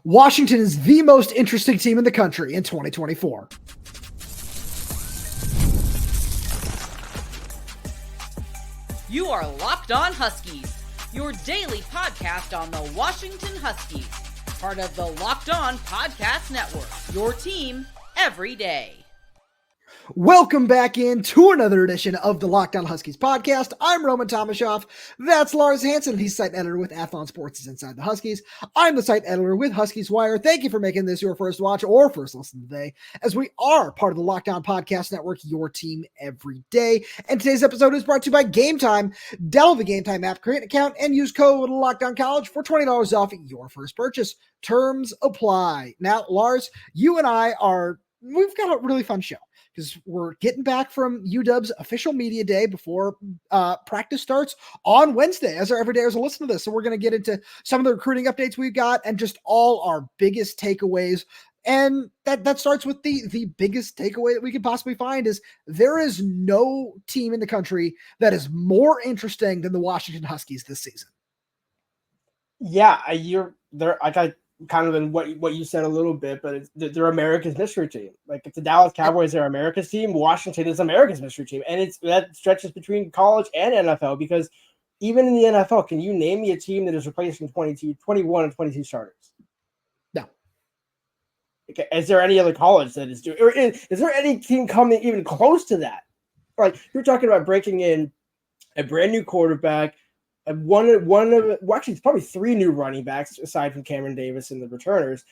Washington is the most interesting team in the country in 2024. You are Locked On Huskies, your daily podcast on the Washington Huskies, part of the Locked On Podcast Network, your team every day. Welcome back into another edition of the Locked On Huskies podcast. I'm Roman Tomashoff. That's Lars Hanson. He's site editor with Athlon Sports Inside the Huskies. I'm the site editor with Huskies Wire. Thank you for making this your first watch or first listen today, as we are part of the Locked On Podcast Network, your team every day. And today's episode is brought to you by Game Time. Download the Game Time app, create an account, and use code LOCKEDONCollege for $20 off your first purchase. Terms apply. Now, Lars, you and I we've got a really fun show, because we're getting back from UW's official media day before practice starts on Wednesday, as our everydayers will listen to this. So we're going to get into some of the recruiting updates we've got and just all our biggest takeaways. And that starts with the biggest takeaway that we could possibly find is there is no team in the country that is more interesting than the Washington Huskies this season. Yeah, you're there. I kind of in what you said a little bit, but they're America's mystery team. Like, if the Dallas Cowboys are America's team, Washington is America's mystery team. And that stretches between college and NFL, because even in the NFL, can you name me a team that is replacing 21 and 22 starters? No. Okay. Is there any other college that is doing, or is there any team coming even close to that? Like, you're talking about breaking in a brand new quarterback, it's probably three new running backs aside from Cameron Davis and the returners,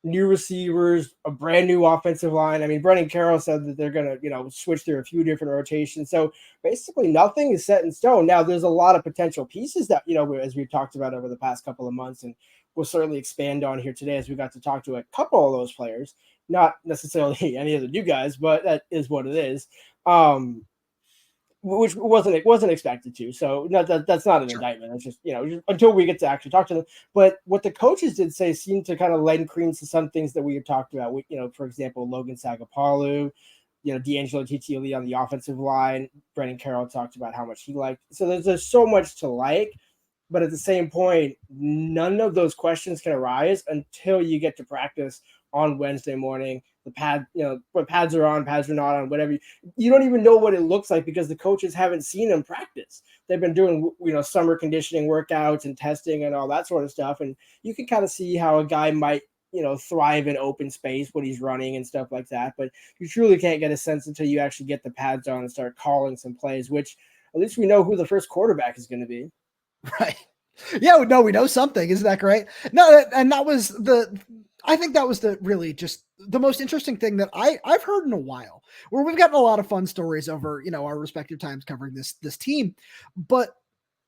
new receivers, a brand new offensive line. I mean, Brennan Carroll said that they're going to, switch through a few different rotations. So basically nothing is set in stone. Now, there's a lot of potential pieces that, as we've talked about over the past couple of months, and we'll certainly expand on here today as we got to talk to a couple of those players, not necessarily any of the new guys, but that is what it is. Which wasn't expected to. So that's not an indictment. It's just, until we get to actually talk to them. But what the coaches did say seemed to kind of lend credence to some things that we had talked about. For example, Logan Sagapalu, D'Angelo Titialii on the offensive line. Brennan Carroll talked about how much he liked. So there's so much to like. But at the same point, none of those questions can arise until you get to practice on Wednesday morning. The pad, what pads are on, pads are not on, whatever. You don't even know what it looks like because the coaches haven't seen them practice. They've been doing, summer conditioning workouts and testing and all that sort of stuff. And you can kind of see how a guy might, thrive in open space when he's running and stuff like that. But you truly can't get a sense until you actually get the pads on and start calling some plays, which at least we know who the first quarterback is going to be. Right. Yeah, no, we know something. Isn't that great? No, and I think that was really just the most interesting thing that I've heard in a while, where we've gotten a lot of fun stories over, our respective times covering this team, but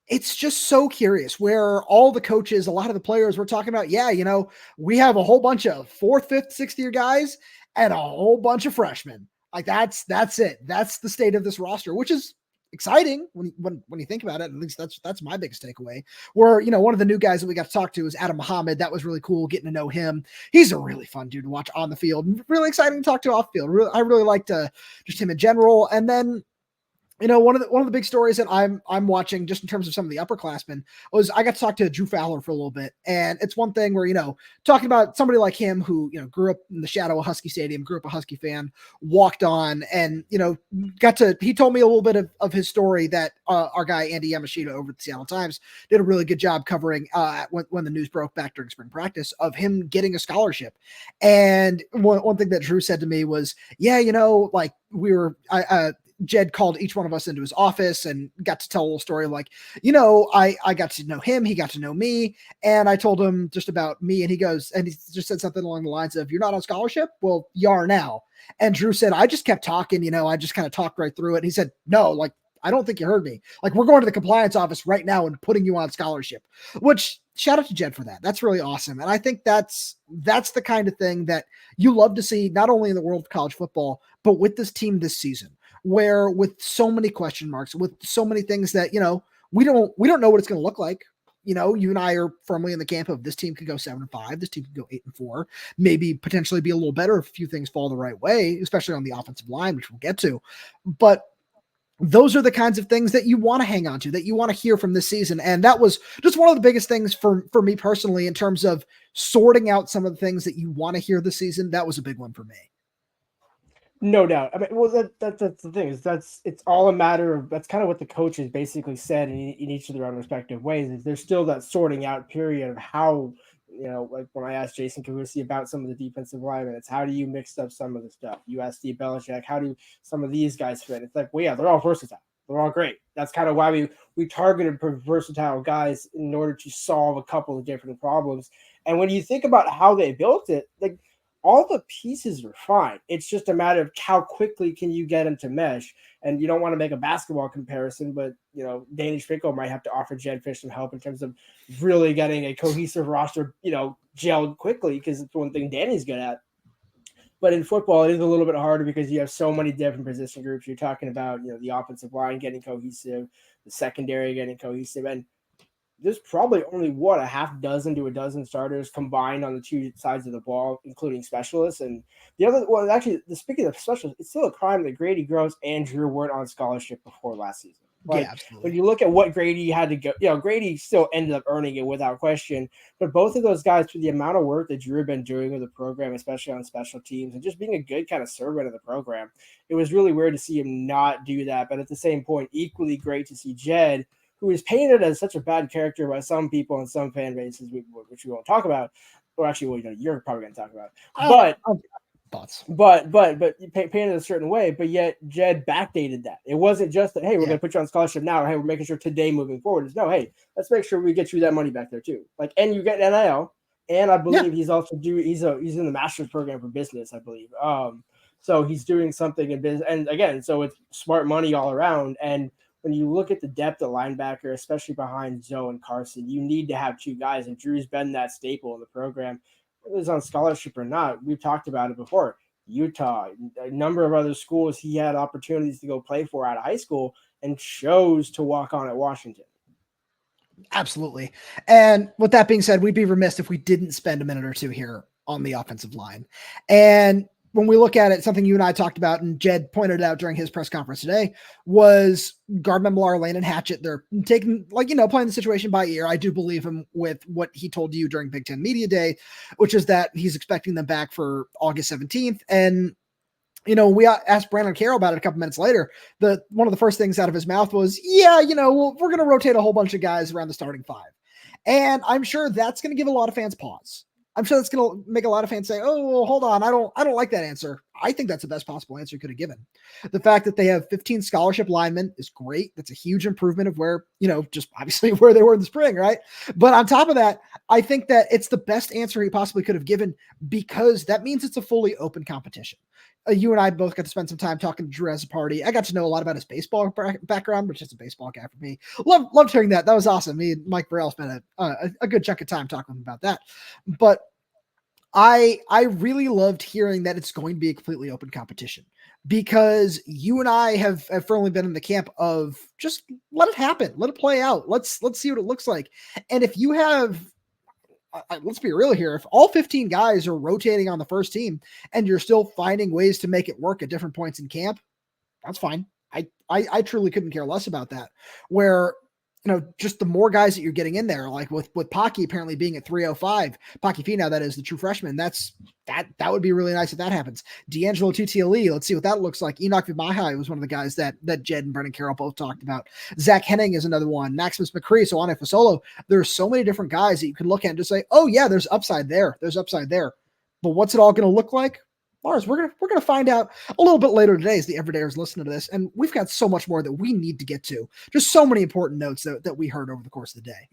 it's just so curious where all the coaches, a lot of the players were talking about, we have a whole bunch of 4th, 5th, 6th year guys and a whole bunch of freshmen. Like that's it. That's the state of this roster, which is exciting when you think about it. At least that's my biggest takeaway, where, one of the new guys that we got to talk to is Adam Muhammad. That was really cool getting to know him. He's a really fun dude to watch on the field. Really exciting to talk to off field. I really liked just him in general. And then, one of the big stories that I'm watching just in terms of some of the upperclassmen was I got to talk to Drew Fowler for a little bit. And it's one thing where, talking about somebody like him who, grew up in the shadow of Husky Stadium, grew up a Husky fan, walked on and, he told me a little bit of his story that our guy, Andy Yamashita over at the Seattle Times did a really good job covering when the news broke back during spring practice of him getting a scholarship. And one thing that Drew said to me was, Jedd called each one of us into his office and got to tell a little story like, I got to know him, he got to know me, and I told him just about me, and he just said something along the lines of, "You're not on scholarship? Well, you are now." And Drew said, "I just kept talking, I just kind of talked right through it." And he said, "No, I don't think you heard me. We're going to the compliance office right now and putting you on scholarship," which shout out to Jedd for that. That's really awesome. And I think that's the kind of thing that you love to see, not only in the world of college football, but with this team this season, where with so many question marks, with so many things that, we don't know what it's going to look like. You and I are firmly in the camp of this team could go 7-5. This team could go 8-4, maybe potentially be a little better if a few things fall the right way, especially on the offensive line, which we'll get to. But those are the kinds of things that you want to hang on to, that you want to hear from this season. And that was just one of the biggest things for me personally, in terms of sorting out some of the things that you want to hear this season. That was a big one for me. No doubt. I mean, well, that's the thing, is it's all a matter of, that's kind of what the coaches basically said in each of their own respective ways, is there's still that sorting out period of how, like when I asked Jason Carusi about some of the defensive linemen, it's how do you mix up some of the stuff? You asked Steve Belichick, how do some of these guys fit? It's like, well, yeah, they're all versatile. They're all great. That's kind of why we targeted versatile guys in order to solve a couple of different problems. And when you think about how they built it, like, all the pieces are fine. It's just a matter of how quickly can you get them to mesh. And you don't want to make a basketball comparison, but Danish Finkel might have to offer Jedd Fisch some help in terms of really getting a cohesive roster, gelled quickly, because it's one thing Danny's good at. But in football, it is a little bit harder because you have so many different position groups. You're talking about, the offensive line getting cohesive, the secondary getting cohesive, and there's probably only a half dozen to a dozen starters combined on the two sides of the ball, including specialists. And the other, speaking of specialists, it's still a crime that Grady Gross and Drew weren't on scholarship before last season. Like, absolutely. When you look at what Grady had to go, Grady still ended up earning it without question. But both of those guys, for the amount of work that Drew had been doing with the program, especially on special teams, and just being a good kind of servant of the program, it was really weird to see him not do that. But at the same point, equally great to see Jedd, who is painted as such a bad character by some people and some fan bases, which we won't talk about, or actually, you're probably going to talk about. But painted a certain way, but yet Jedd backdated that. It wasn't just that, hey, we're going to put you on scholarship now, or hey, we're making sure today moving forward. It's no, hey, let's make sure we get you that money back there too. Like, and you get NIL, and I believe he's also he's in the master's program for business, I believe. So he's doing something in business, and again, so it's smart money all around. And when you look at the depth of linebacker, especially behind Zoe and Carson, you need to have two guys, and Drew's been that staple in the program. Whether it's on scholarship or not, we've talked about it before. Utah, a number of other schools he had opportunities to go play for out of high school and chose to walk on at Washington. Absolutely. And with that being said, we'd be remiss if we didn't spend a minute or two here on the offensive line. And when we look at it, something you and I talked about, and Jedd pointed out during his press conference today, was Gaard Memmelaar, Landen Hatchett. They're taking, playing the situation by ear. I do believe him with what he told you during Big Ten Media Day, which is that he's expecting them back for August 17th. And, we asked Brennan Carroll about it a couple minutes later. One of the first things out of his mouth was, we're going to rotate a whole bunch of guys around the starting five. And I'm sure that's going to give a lot of fans pause. I'm sure that's going to make a lot of fans say, oh, well, hold on. I don't like that answer. I think that's the best possible answer you could have given. The fact that they have 15 scholarship linemen is great. That's a huge improvement of where, just obviously where they were in the spring, right? But on top of that, I think that it's the best answer he possibly could have given, because that means it's a fully open competition. You and I both got to spend some time talking to Drew Azzopardi. I got to know a lot about his baseball background, which is a baseball guy for me. Loved hearing that. That was awesome. Me and Mike Burrell spent a good chunk of time talking about that. But I really loved hearing that it's going to be a completely open competition, because you and I have firmly been in the camp of just let it happen. Let it play out. Let's see what it looks like. And if you have, let's be real here, if all 15 guys are rotating on the first team and you're still finding ways to make it work at different points in camp, that's fine. I truly couldn't care less about that. Where, just the more guys that you're getting in there, like with Paki apparently being at 305, Paki Finau, that is the true freshman. That would be really nice if that happens. D'Angelo Titialii, let's see what that looks like. Enokk Vimahi was one of the guys that Jedd and Brennan Carroll both talked about. Zach Henning is another one. Maximus McCree, so on Fasolo. There's so many different guys that you can look at and just say, oh yeah, there's upside there. There's upside there. But what's it all going to look like? Lars, we're gonna find out a little bit later today as the everydayers listen to this, and we've got so much more that we need to get to. Just so many important notes that we heard over the course of the day.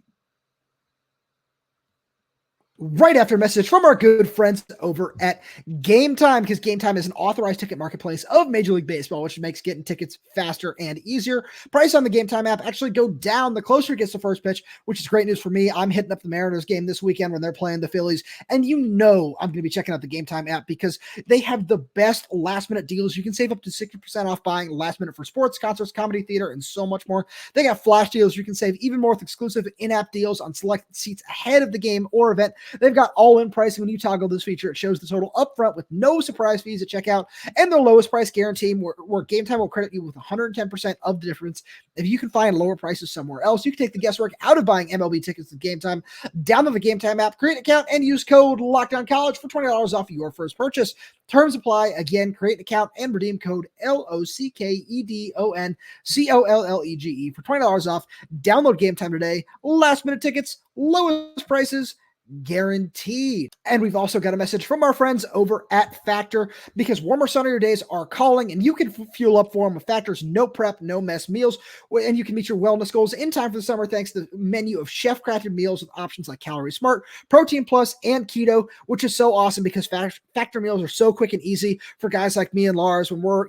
Right after a message from our good friends over at Game Time, because Game Time is an authorized ticket marketplace of Major League Baseball, which makes getting tickets faster and easier. Price on the Game Time app actually go down the closer it gets to first pitch, which is great news for me. I'm hitting up the Mariners game this weekend when they're playing the Phillies, and I'm going to be checking out the Game Time app because they have the best last-minute deals. You can save up to 60% off buying last minute for sports, concerts, comedy, theater, and so much more. They got flash deals. You can save even more with exclusive in-app deals on select seats ahead of the game or event. They've got all-in pricing. When you toggle this feature, it shows the total upfront with no surprise fees at checkout and their lowest price guarantee, where Game Time will credit you with 110% of the difference. If you can find lower prices somewhere else, you can take the guesswork out of buying MLB tickets at Game Time. Download the Game Time app, create an account, and use code LOCKDOWNCollege for $20 off your first purchase. Terms apply. Again, create an account and redeem code LOCKEDONCOLLEGE for $20 off. Download Game Time today. Last minute tickets, lowest prices, guaranteed. And we've also got a message from our friends over at Factor, because warmer, sunnier days are calling, and you can fuel up for them with Factor's no prep, no mess meals, and you can meet your wellness goals in time for the summer thanks to the menu of chef-crafted meals with options like Calorie Smart, Protein Plus, and Keto, which is so awesome because Factor meals are so quick and easy for guys like me and Lars when we're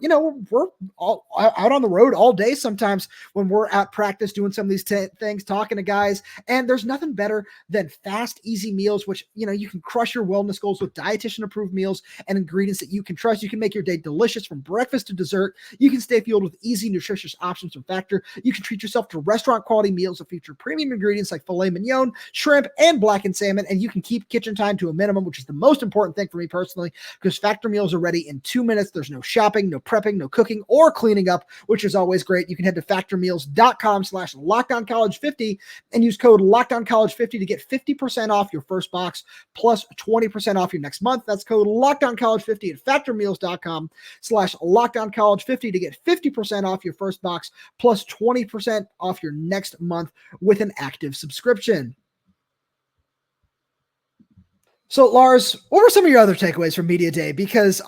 all out on the road all day sometimes, when we're at practice doing some of these things, talking to guys, and there's nothing better than fast, easy meals, which, you can crush your wellness goals with dietitian approved meals and ingredients that you can trust. You can make your day delicious from breakfast to dessert. You can stay fueled with easy, nutritious options from Factor. You can treat yourself to restaurant quality meals that feature premium ingredients like filet mignon, shrimp, and blackened salmon. And you can keep kitchen time to a minimum, which is the most important thing for me personally, because Factor meals are ready in 2 minutes. There's no shopping, no prepping, no cooking, or cleaning up, which is always great. You can head to factormeals.com/LockedOnCollege50 and use code LockedOnCollege50 to get 50% off your first box plus 20% off your next month. That's code LockedOnCollege50 at factormeals.com/LockedOnCollege50 to get 50% off your first box plus 20% off your next month with an active subscription. So, Lars, what were some of your other takeaways from Media Day? Because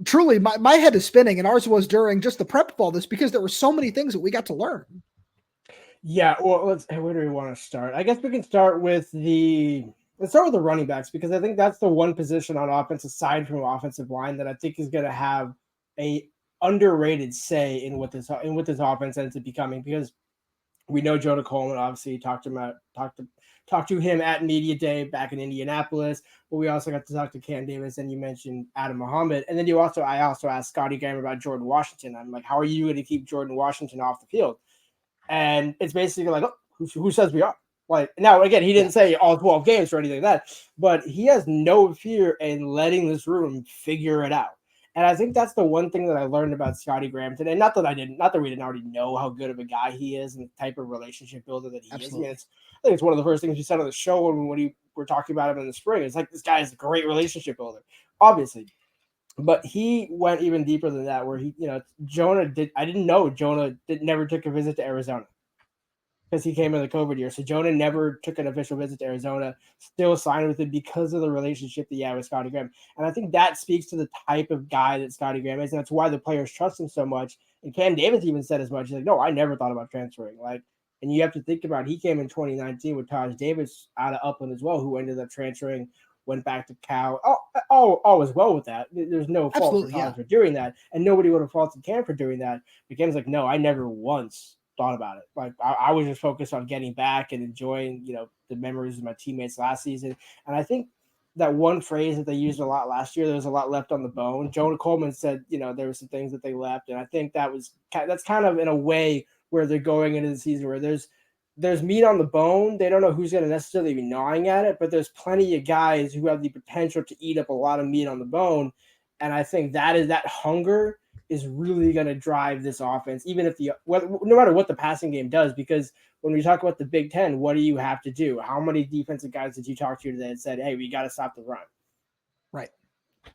truly, my head is spinning, and ours was during just the prep of all this, because there were so many things that we got to learn. Yeah, well, where do we want to start? I guess we can start with the running backs, because I think that's the one position on offense, aside from offensive line, that I think is going to have a underrated say in what this offense ends up becoming, because we know Jonah Coleman, obviously talked to him at Media Day back in Indianapolis, but we also got to talk to Cam Davis, and you mentioned Adam Muhammad, and then I also asked Scotty Graham about Jordan Washington. I'm like, how are you going to keep Jordan Washington off the field? And it's basically like, oh, who says we are? Like, now, again, he didn't say all 12 games or anything like that, but he has no fear in letting this room figure it out. And I think that's the one thing that I learned about Scotty Graham today. Not that we didn't already know how good of a guy he is and the type of relationship builder that he is. I mean, I think it's one of the first things you said on the show when we were talking about him in the spring. It's like, this guy is a great relationship builder, obviously. But he went even deeper than that, where I didn't know Jonah never took a visit to Arizona, because he came in the COVID year. So Jonah never took an official visit to Arizona, still signed with him because of the relationship that he had with Scotty Graham. And I think that speaks to the type of guy that Scotty Graham is. And that's why the players trust him so much. And Cam Davis even said as much. He's like, no, I never thought about transferring. And you have to think about, he came in 2019 with Taj Davis out of Upland as well, who ended up transferring, went back to Cal. All was well with that. There's no fault for Taj for doing that. And nobody would have faulted Cam for doing that. But Cam's like, no, I never once thought about it. Like, I was just focused on getting back and enjoying, the memories of my teammates last season. And I think that one phrase that they used a lot last year, there was a lot left on the bone. Jonah Coleman said, there were some things that they left. And I think that's kind of in a way where they're going into the season where there's meat on the bone. They don't know who's going to necessarily be gnawing at it, but there's plenty of guys who have the potential to eat up a lot of meat on the bone. And I think that hunger is really going to drive this offense, even if no matter what the passing game does, because when we talk about the Big Ten, what do you have to do? How many defensive guys did you talk to today that said, hey, we got to stop the run? Right.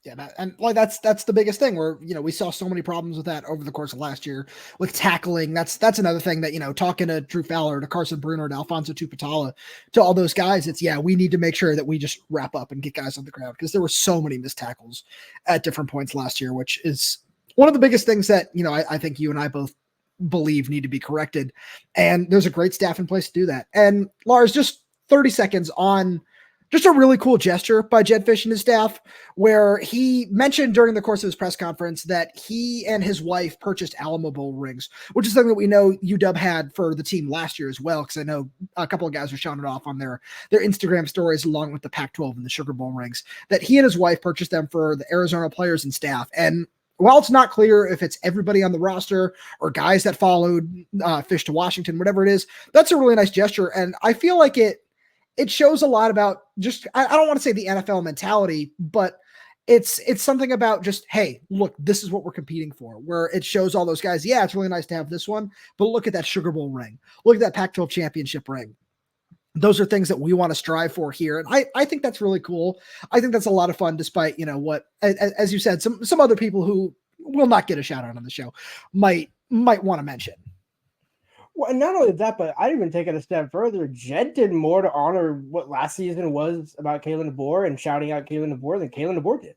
Yeah, and that's the biggest thing, where we saw so many problems with that over the course of last year with tackling. That's another thing that talking to Drew Fowler, to Carson Bruner, to Alfonso Tupatala, to all those guys, we need to make sure that we just wrap up and get guys on the ground, because there were so many missed tackles at different points last year, which is one of the biggest things that I think you and I both believe need to be corrected. And there's a great staff in place to do that. And Lars, just 30 seconds on just a really cool gesture by Jedd Fisch and his staff, where he mentioned during the course of his press conference that he and his wife purchased Alamo Bowl rings, which is something that we know UW had for the team last year as well, because I know a couple of guys were showing it off on their Instagram stories along with the Pac-12 and the Sugar Bowl rings, that he and his wife purchased them for the Arizona players and staff. And while it's not clear if it's everybody on the roster or guys that followed Fisch to Washington, whatever it is, that's a really nice gesture. And I feel like it it shows a lot about just, I don't want to say the NFL mentality, but it's something about just, hey, look, this is what we're competing for, where it shows all those guys, yeah, it's really nice to have this one, but look at that Sugar Bowl ring. Look at that Pac-12 championship ring. Those are things that we want to strive for here. And I think that's really cool. I think that's a lot of fun, despite, what, as you said, some other people who will not get a shout out on the show might want to mention. Well, and not only that, but I'd even take it a step further. Jedd did more to honor what last season was about Kalen DeBoer and shouting out Kalen DeBoer than Kalen DeBoer did.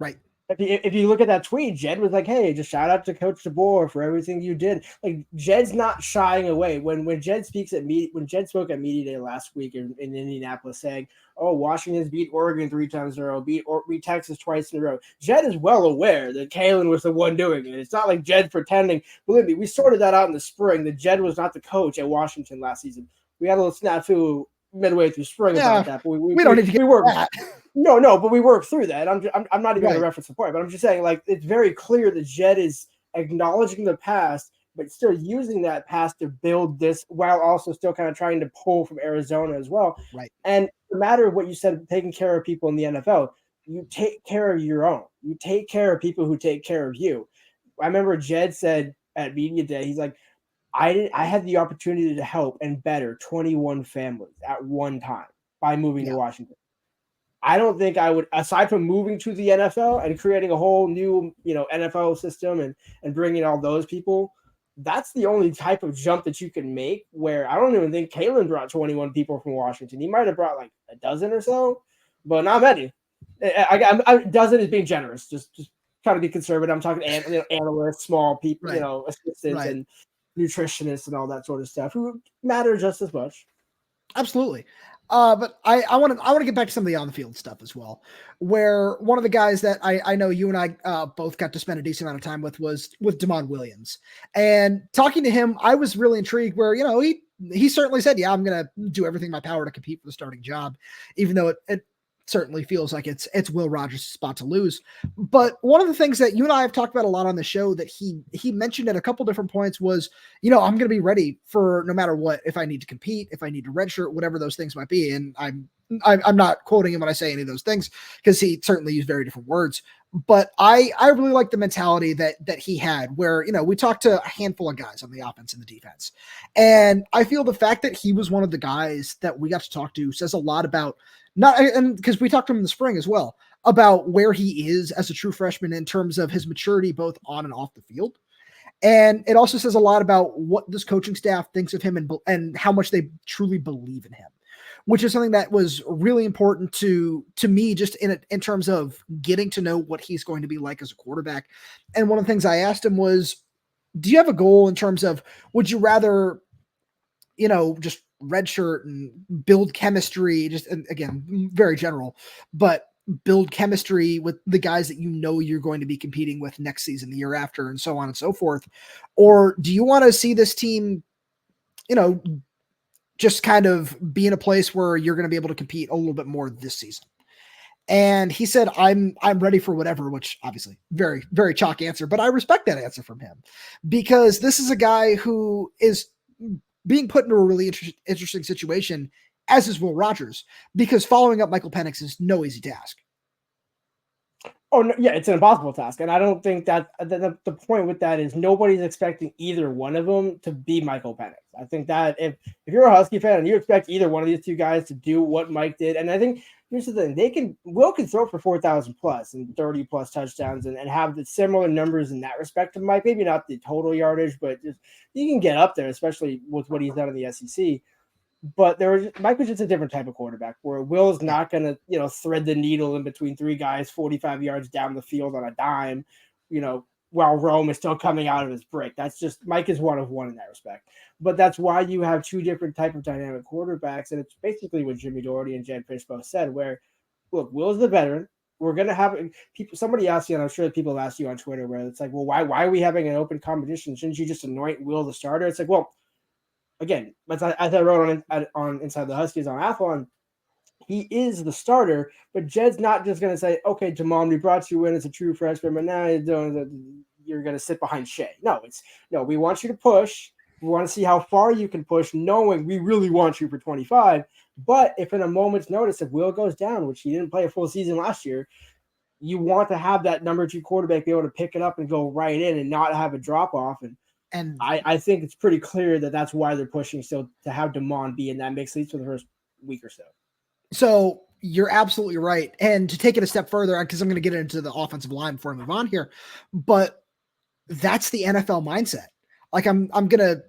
Right. If you look at that tweet, Jedd was like, hey, just shout out to Coach DeBoer for everything you did. Like, Jedd's not shying away. When Jedd spoke at Media Day last week in Indianapolis saying, oh, Washington's beat Oregon 3 times in a row, beat Texas twice in a row, Jedd is well aware that Kalen was the one doing it. It's not like Jedd's pretending. Believe me, we sorted that out in the spring, that Jedd was not the coach at Washington last season. We had a little snafu midway through spring about that. But we don't need to get that. No, but we worked through that. I'm not even going to reference the point, but I'm just saying, like, it's very clear that Jedd is acknowledging the past, but still using that past to build this while also still kind of trying to pull from Arizona as well. Right. And no matter what you said, taking care of people in the NFL, you take care of your own. You take care of people who take care of you. I remember Jedd said at Media Day, he's like, I had the opportunity to help and better 21 families at one time by moving to Washington. I don't think I would, aside from moving to the NFL and creating a whole new, NFL system and bringing all those people, that's the only type of jump that you can make, where I don't even think Kalen brought 21 people from Washington. He might have brought like a dozen or so, but not many. A dozen is being generous. Just trying to be conservative. I'm talking analysts, small people, assistants and nutritionists and all that sort of stuff who matter just as much. Absolutely. But I want to get back to some of the on the field stuff as well, where one of the guys that I know you and I both got to spend a decent amount of time with was with Damon Williams, and talking to him, I was really intrigued where, he certainly said, yeah, I'm going to do everything in my power to compete for the starting job, even though it certainly feels like it's Will Rogers' spot to lose. But one of the things that you and I have talked about a lot on the show that he mentioned at a couple different points was, I'm going to be ready for no matter what, if I need to compete, if I need to redshirt, whatever those things might be. And I'm not quoting him when I say any of those things, because he certainly used very different words. But I really like the mentality that he had, where, we talked to a handful of guys on the offense and the defense. And I feel the fact that he was one of the guys that we got to talk to says a lot about, and because we talked to him in the spring as well, about where he is as a true freshman in terms of his maturity, both on and off the field. And it also says a lot about what this coaching staff thinks of him and how much they truly believe in him, which is something that was really important to me, just in terms of getting to know what he's going to be like as a quarterback. And one of the things I asked him was, do you have a goal in terms of, would you rather, just redshirt and build chemistry, just, and again, very general, but build chemistry with the guys that you're going to be competing with next season, the year after, and so on and so forth? Or do you want to see this team, just kind of be in a place where you're going to be able to compete a little bit more this season? And he said, I'm ready for whatever, which obviously very, very chalk answer, but I respect that answer from him, because this is a guy who is being put into a really interesting situation, as is Will Rogers, because following up Michael Penix is no easy task. Oh, no, yeah, it's an impossible task. And I don't think that the point with that is nobody's expecting either one of them to be Michael Penix. I think that if you're a Husky fan and you expect either one of these two guys to do what Mike did, and I think here's the thing, Will can throw for 4,000 plus and 30 plus touchdowns and have the similar numbers in that respect to Mike, maybe not the total yardage, but just you can get up there, especially with what he's done in the SEC. But Mike was just a different type of quarterback, where Will's not going to, thread the needle in between three guys 45 yards down the field on a dime, while Rome is still coming out of his break. That's just, Mike is one of one in that respect. But that's why you have two different type of dynamic quarterbacks. And it's basically what Jimmy Doherty and Jedd Fisch both said, where, look, Will's the veteran. We're going to have people, somebody asked you, and I'm sure people have asked you on Twitter, where it's like, well, why are we having an open competition? Shouldn't you just anoint Will the starter? It's like, well, again, as I wrote on Inside the Huskies on Athlon, he is the starter, but Jedd's not just going to say, okay, Damon, we brought you in as a true freshman, but now you're going to sit behind Shea. No, we want you to push. We want to see how far you can push, knowing we really want you for 25. But if in a moment's notice, if Will goes down, which he didn't play a full season last year, you want to have that number 2 quarterback be able to pick it up and go right in and not have a drop off. And I think it's pretty clear that that's why they're pushing still to have Damon be in that mix, at least for the first week or so. So you're absolutely right. And to take it a step further, because I'm going to get into the offensive line before I move on here, but that's the NFL mindset. Like I'm going to,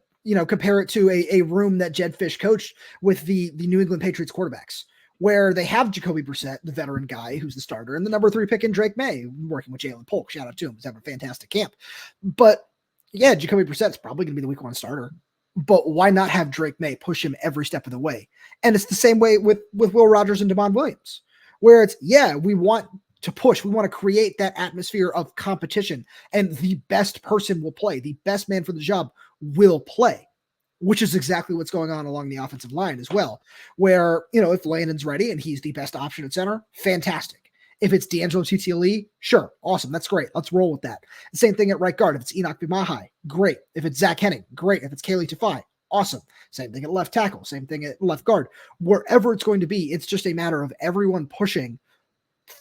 compare it to a room that Jedd Fisch coached with the New England Patriots quarterbacks, where they have Jacoby Brissett, the veteran guy who's the starter, and the number 3 pick in Drake May, working with Jalen Polk. Shout out to him. He's having a fantastic camp. But yeah, Jacoby Brissett's probably going to be the week 1 starter. But why not have Drake May push him every step of the way? And it's the same way with Will Rogers and Damon Williams, where it's, we want to push. We want to create that atmosphere of competition, and the best person will play. The best man for the job will play, which is exactly what's going on along the offensive line as well, where, if Landon's ready and he's the best option at center, fantastic. If it's D'Angelo Titialii, sure, awesome, that's great. Let's roll with that. The same thing at right guard. If it's Enokk Vimahi, great. If it's Zach Henning, great. If it's Kalen DeBoer, awesome. Same thing at left tackle, same thing at left guard. Wherever it's going to be, it's just a matter of everyone pushing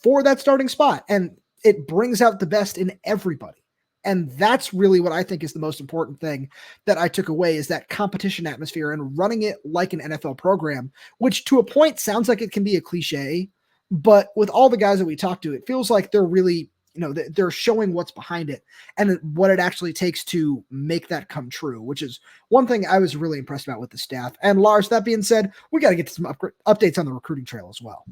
for that starting spot, and it brings out the best in everybody. And that's really what I think is the most important thing that I took away, is that competition atmosphere and running it like an NFL program, which to a point sounds like it can be a cliche, but with all the guys that we talk to, it feels like they're really, they're showing what's behind it and what it actually takes to make that come true, which is one thing I was really impressed about with the staff. And Lars, that being said, we got to get to some updates on the recruiting trail as well.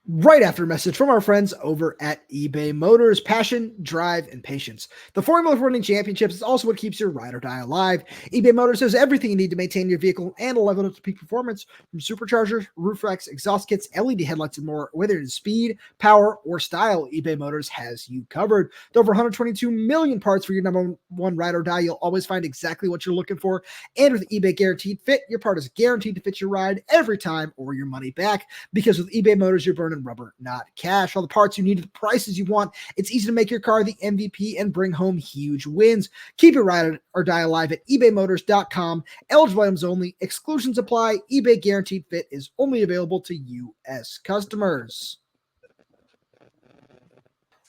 Right after a message from our friends over at eBay Motors. Passion, drive, and patience. The formula for winning championships is also what keeps your ride or die alive. eBay Motors has everything you need to maintain your vehicle and level it up to peak performance, from superchargers, roof racks, exhaust kits, LED headlights, and more. Whether it's speed, power, or style, eBay Motors has you covered. With over 122 million parts for your number 1 ride or die, you'll always find exactly what you're looking for. And with eBay Guaranteed Fit, your part is guaranteed to fit your ride every time or your money back. Because with eBay Motors, you're burning rubber, not cash. All the parts you need at the prices you want. It's easy to make your car the MVP and bring home huge wins. Keep your ride or die alive at ebaymotors.com. Eligible items only. Exclusions apply. eBay Guaranteed Fit is only available to U.S. customers.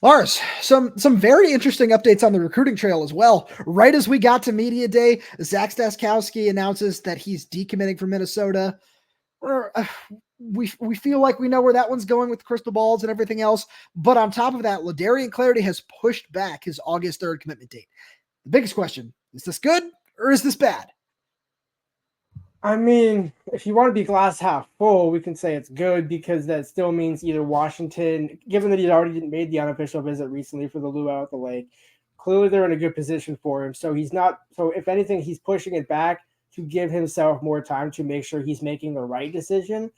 Lars, some very interesting updates on the recruiting trail as well. Right as we got to media day, Zac Stascausky announces that he's decommitting from Minnesota. We feel like we know where that one's going with crystal balls and everything else. But on top of that, Ladarian Clardy has pushed back his August 3rd commitment date. The biggest question, is this good or is this bad? I mean, if you want to be glass half full, we can say it's good, because that still means either Washington, given that he'd already made the unofficial visit recently for the luau at the lake, clearly they're in a good position for him. So if anything, he's pushing it back to give himself more time to make sure he's making the right decision.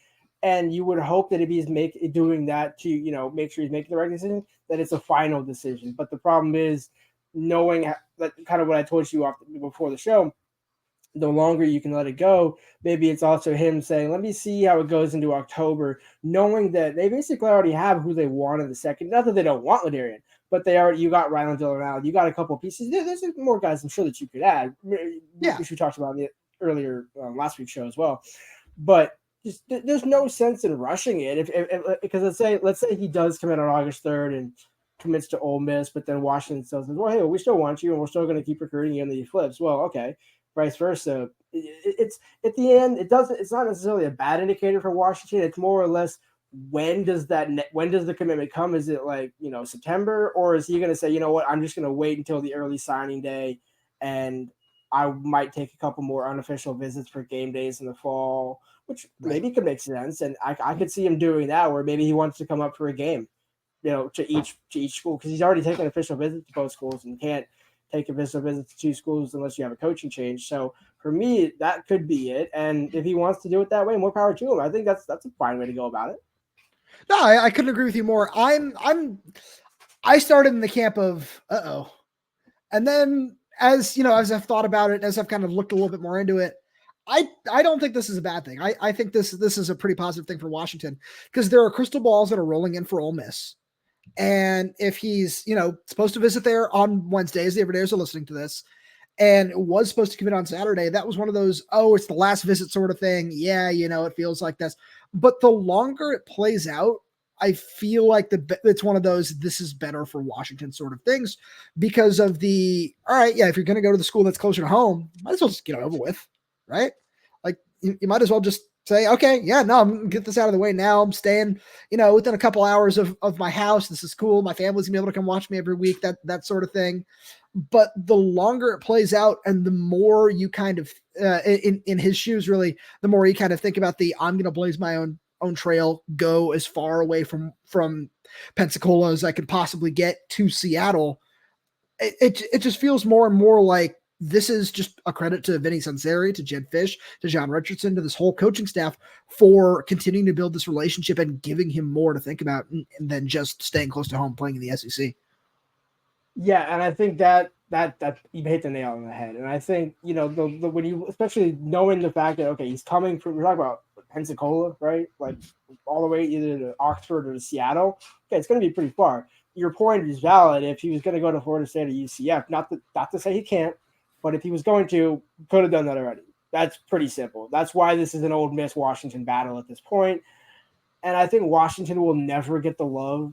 And you would hope that if he's doing that to, make sure he's making the right decision, that it's a final decision. But the problem is, knowing that, kind of what I told you before the show, the longer you can let it go, maybe it's also him saying, let me see how it goes into October, knowing that they basically already have who they want in the second. Not that they don't want Ladarian, but you got Ryland Dillon Allen, you got a couple of pieces. There's more guys I'm sure that you could add, which we talked about in the earlier last week's show as well. But just there's no sense in rushing it because let's say he does commit on August 3rd and commits to Ole Miss, but then Washington says, well, hey, we still want you and we're still going to keep recruiting you, and then he flips. Well, okay, vice versa. It's at the end, it's not necessarily a bad indicator for Washington. It's more or less, when does the commitment come? Is it September, or is he going to say, you know what, I'm just going to wait until the early signing day, and I might take a couple more unofficial visits for game days in the fall, which maybe could make sense. And I could see him doing that, where maybe he wants to come up for a game, to each school, because he's already taken official visits to both schools, and you can't take official visits to 2 schools unless you have a coaching change. So for me, that could be it. And if he wants to do it that way, more power to him. I think that's a fine way to go about it. No, I couldn't agree with you more. I started in the camp of and then as I've thought about it, as I've kind of looked a little bit more into it, I don't think this is a bad thing. I think this is a pretty positive thing for Washington, because there are crystal balls that are rolling in for Ole Miss. And if he's, supposed to visit there on Wednesday, as the Everydayers are listening to this, and was supposed to commit on Saturday, that was one of those, it's the last visit sort of thing. Yeah, it feels like this. But the longer it plays out, I feel like it's one of those, this is better for Washington sort of things because of all right, yeah, if you're going to go to the school that's closer to home, might as well just get it over with, right? Like you might as well just say, okay, yeah, no, I'm going to get this out of the way now. I'm staying, within a couple hours of my house. This is cool. My family's going to be able to come watch me every week, that sort of thing. But the longer it plays out and the more you kind of, in his shoes, really, the more you kind of think about I'm going to blaze my own trail, go as far away from Pensacola as I could possibly get to Seattle. It just feels more and more like this is just a credit to Vinny Sunseri, to Jedd Fisch, to John Richardson, to this whole coaching staff for continuing to build this relationship and giving him more to think about than just staying close to home playing in the SEC. Yeah, and I think that you hit the nail on the head. And I think, when you, especially knowing the fact that, okay, he's coming from, we're talking about Pensacola, right? Like all the way either to Oxford or to Seattle. Okay, it's going to be pretty far. Your point is valid. If he was going to go to Florida State or UCF, not to say he can't, but if he was going to, could have done that already. That's pretty simple. That's why this is an Ole Miss Washington battle at this point. And I think Washington will never get the love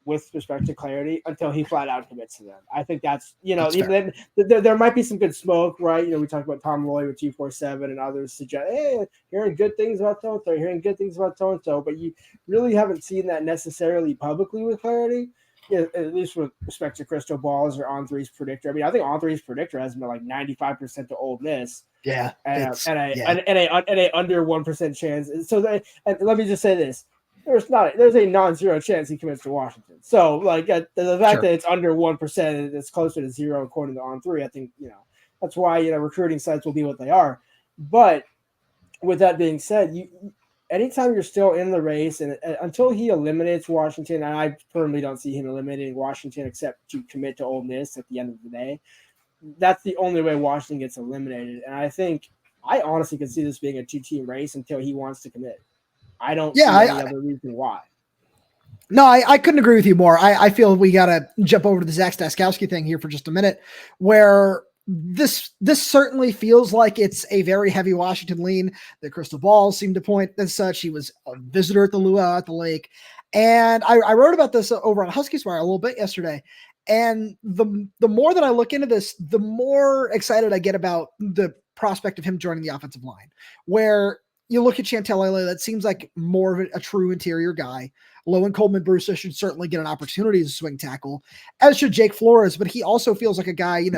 with respect to Clardy until he flat out commits to them. I think that's, even then, there might be some good smoke, right? We talked about Tom Lloyd with 247 and others suggest, hey, hearing good things about so-and-so, hearing good things about so-and-so, but you really haven't seen that necessarily publicly with Clardy, at least with respect to crystal balls or On3's predictor. I mean, I think On3's predictor has been like 95% to Ole Miss. Yeah. And a under 1% chance. So and let me just say this. There's a non-zero chance he commits to Washington. So like the fact that it's under 1%, it's closer to zero according to On3. I think, that's why, recruiting sites will be what they are. But with that being said, anytime you're still in the race and until he eliminates Washington, and I firmly don't see him eliminating Washington except to commit to Ole Miss at the end of the day, that's the only way Washington gets eliminated. And I honestly can see this being a 2-team race until he wants to commit. I don't see any other reason why. No, I couldn't agree with you more. I feel we got to jump over to the Zac Stascausky thing here for just a minute, where this certainly feels like it's a very heavy Washington lean. The crystal balls seem to point as such. He was a visitor at the luau at the lake. And I wrote about this over on Huskies Wire a little bit yesterday. And the more that I look into this, the more excited I get about the prospect of him joining the offensive line, where you look at Titialii, that seems like more of a true interior guy. Lowen Coleman-Bruce should certainly get an opportunity to swing tackle, as should Jake Flores, but he also feels like a guy,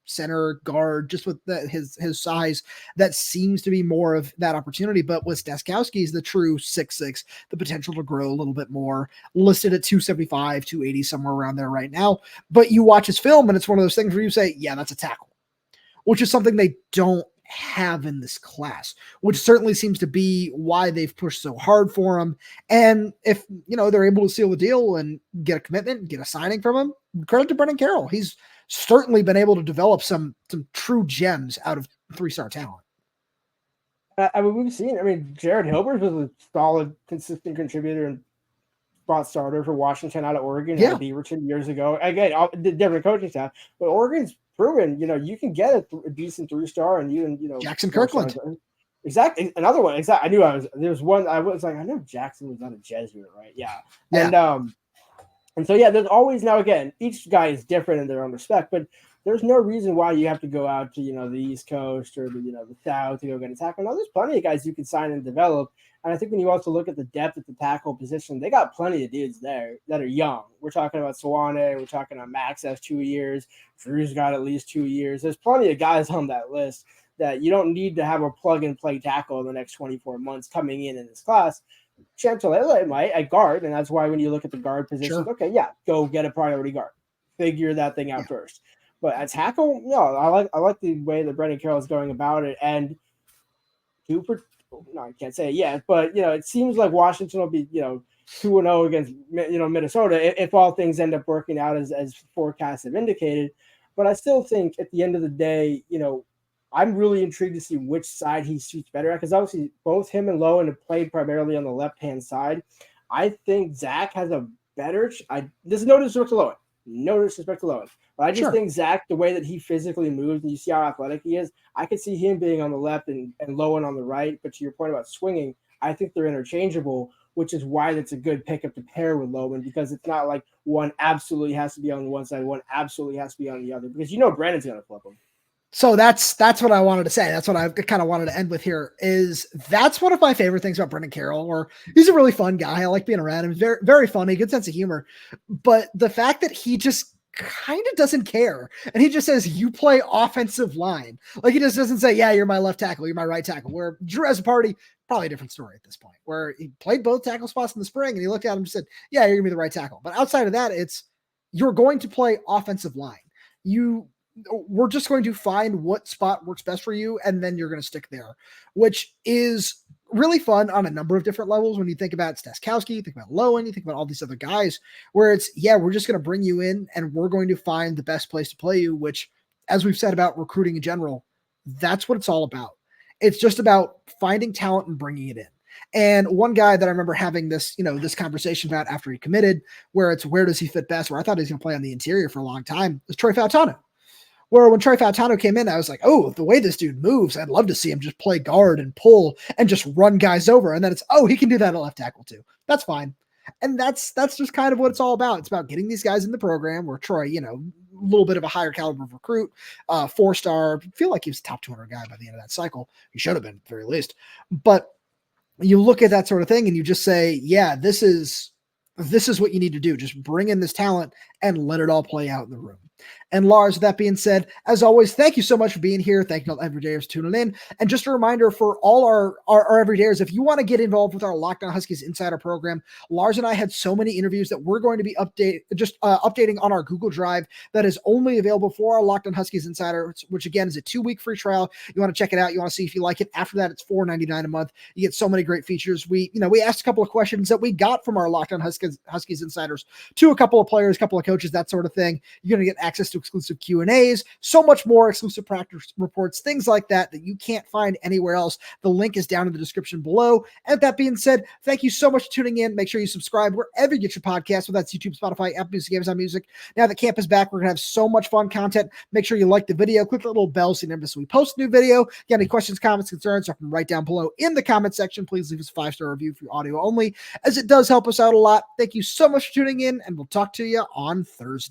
center guard, just with his size, that seems to be more of that opportunity. But with Stascausky, he's the true 6'6", the potential to grow a little bit more, listed at 275, 280, somewhere around there right now. But you watch his film, and it's one of those things where you say, yeah, that's a tackle, which is something they don't have in this class, which certainly seems to be why they've pushed so hard for him. And if, they're able to seal the deal and get a commitment, get a signing from him, credit to Brennan Carroll. He's certainly been able to develop some true gems out of 3-star talent. We've seen, Jared Hilbert was a solid, consistent contributor and spot starter for Washington out of Oregon, out of Beaverton years ago. Again, different coaching staff, but Oregon's proven, you can get a decent 3-star and Jackson Kirkland. Exactly. Another one. Exactly. There's one, I know Jackson was not a Jesuit, right? Yeah. And so, there's always, now again, each guy is different in their own respect, but there's no reason why you have to go out to, the East Coast or the South to go get a tackle. Now, there's plenty of guys you can sign and develop. And I think when you also look at the depth at the tackle position, they got plenty of dudes there that are young. We're talking about Swane. We're talking about Max has 2 years. Drew's got at least 2 years. There's plenty of guys on that list that you don't need to have a plug-and-play tackle in the next 24 months coming in this class. Titialii might at guard, and that's why when you look at the guard position, go get a priority guard. Figure that thing out first. But at tackle, I like the way that Brennan Carroll is going about it. And I can't say it yet, but it seems like Washington will be 2-0 against Minnesota if all things end up working out as forecasts have indicated. But I still think at the end of the day, I'm really intrigued to see which side he suits better at, because obviously both him and Lowen have played primarily on the left-hand side. I think Zac has a better. There's no disrespect to Lowen. No disrespect to Lowen. But I just think Zac, the way that he physically moves, and you see how athletic he is, I could see him being on the left and Lowen on the right. But to your point about swinging, I think they're interchangeable, which is why it's a good pickup to pair with Lowen, because it's not like one absolutely has to be on one side, one absolutely has to be on the other, because Brennan's going to flip him. So that's what I wanted to say. That's what I kind of wanted to end with here. Is that's one of my favorite things about Brennan Carroll, or he's a really fun guy. I like being around him. He's very, very funny, good sense of humor. But the fact that he just kind of doesn't care, and he just says, you play offensive line. Like, he just doesn't say, yeah, you're my left tackle, you're my right tackle. Where Drew Azzopardi, probably a different story at this point, where he played both tackle spots in the spring, and he looked at him and said, yeah, you're gonna be the right tackle. But outside of that, it's, you're going to play offensive line. We're just going to find what spot works best for you, and then you're going to stick there, which is really fun on a number of different levels. When you think about Stascausky, you think about Lowen, you think about all these other guys, where it's, yeah, we're just going to bring you in and we're going to find the best place to play you, which, as we've said about recruiting in general, that's what it's all about. It's just about finding talent and bringing it in. And one guy that I remember having this conversation about after he committed, where it's, where does he fit best, where I thought he was going to play on the interior for a long time, was Troy Fautano. Where when Troy Fautano came in, I was like, oh, the way this dude moves, I'd love to see him just play guard and pull and just run guys over. And then it's, oh, he can do that at left tackle too. That's fine. And that's just kind of what it's all about. It's about getting these guys in the program, where Troy, a little bit of a higher caliber of recruit, 4-star, feel like he was a top 200 guy by the end of that cycle. He should have been, at the very least. But you look at that sort of thing and you just say, yeah, this is what you need to do. Just bring in this talent and let it all play out in the room. And Lars, with that being said, as always, thank you so much for being here. Thank you all everydayers tuning in. And just a reminder for all our everydayers, if you want to get involved with our Locked On Huskies Insider program, Lars and I had so many interviews that we're going to be updating on our Google Drive that is only available for our Locked On Huskies Insider, which again is a 2-week free trial. You want to check it out. You want to see if you like it. After that, it's $4.99 a month. You get so many great features. We asked a couple of questions that we got from our Locked On Huskies Insiders to a couple of players, a couple of coaches, that sort of thing. You're going to get access to exclusive Q&As, so much more, exclusive practice reports, things like that you can't find anywhere else. The link is down in the description below. And with that being said, thank you so much for tuning in. Make sure you subscribe wherever you get your podcasts, whether that's YouTube, Spotify, Apple Music, Amazon Music. Now that camp is back, we're going to have so much fun content. Make sure you like the video, click the little bell so you never miss when we post a new video. If you have any questions, comments, concerns, drop them right down below in the comment section. Please leave us a 5-star review for audio only, as it does help us out a lot. Thank you so much for tuning in, and we'll talk to you on Thursday.